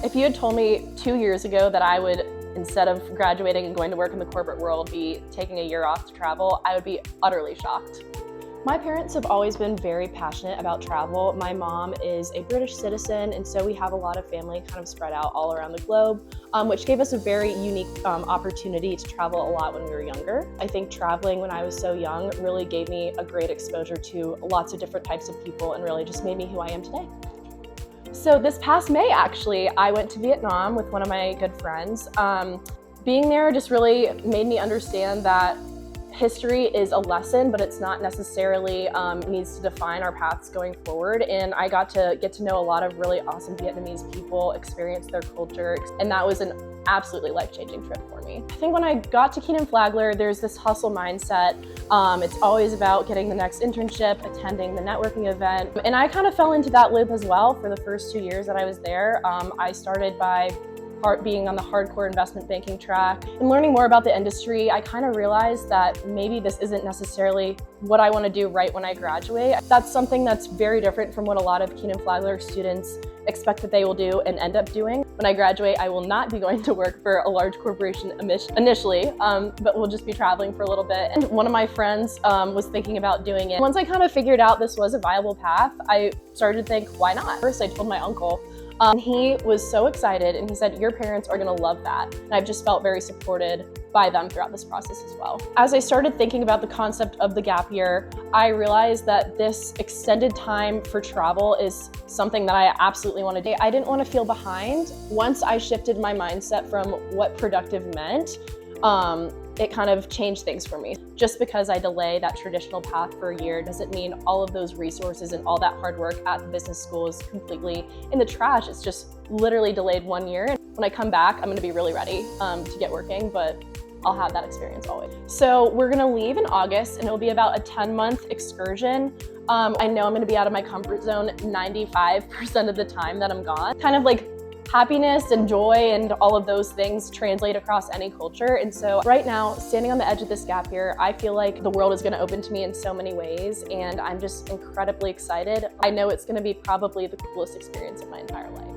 If you had told me 2 years ago that I would, instead of graduating and going to work in the corporate world, be taking a year off to travel, I would be utterly shocked. My parents have always been very passionate about travel. My mom is a British citizen, and so we have a lot of family kind of spread out all around the globe, which gave us a very unique opportunity to travel a lot when we were younger. I think traveling when I was so young really gave me a great exposure to lots of different types of people and really just made me who I am today. So this past May, actually, I went to Vietnam with one of my good friends. Being there just really made me understand that history is a lesson, but it's not necessarily needs to define our paths going forward. And I got to get to know a lot of really awesome Vietnamese people, experience their culture, and that was an absolutely life-changing trip for me. I think when I got to Keenan Flagler, there's this hustle mindset. It's always about getting the next internship, attending the networking event. And I kind of fell into that loop as well for the first 2 years that I was there. I started by being on the hardcore investment banking track and learning more about the industry. I kind of realized that maybe this isn't necessarily what I want to do right when I graduate. That's something that's very different from what a lot of Keenan Flagler students expect that they will do and end up doing. When I graduate, I will not be going to work for a large corporation initially, but we'll just be traveling for a little bit. And one of my friends was thinking about doing it. Once I kind of figured out this was a viable path, I started to think, why not? First, I told my uncle. He was so excited and he said, your parents are gonna love that. And I've just felt very supported by them throughout this process as well. As I started thinking about the concept of the gap year, I realized that this extended time for travel is something that I absolutely want to do. I didn't want to feel behind. Once I shifted my mindset from what productive meant, it kind of changed things for me. Just because I delay that traditional path for a year doesn't mean all of those resources and all that hard work at the business school is completely in the trash. It's just literally delayed 1 year. And when I come back, I'm gonna be really ready to get working, but I'll have that experience always. So we're gonna leave in August and it'll be about a 10-month excursion. I know I'm gonna be out of my comfort zone 95% of the time that I'm gone. Kind of like happiness and joy and all of those things translate across any culture. And so right now, standing on the edge of this gap year, I feel like the world is gonna open to me in so many ways, and I'm just incredibly excited. I know it's gonna be probably the coolest experience of my entire life.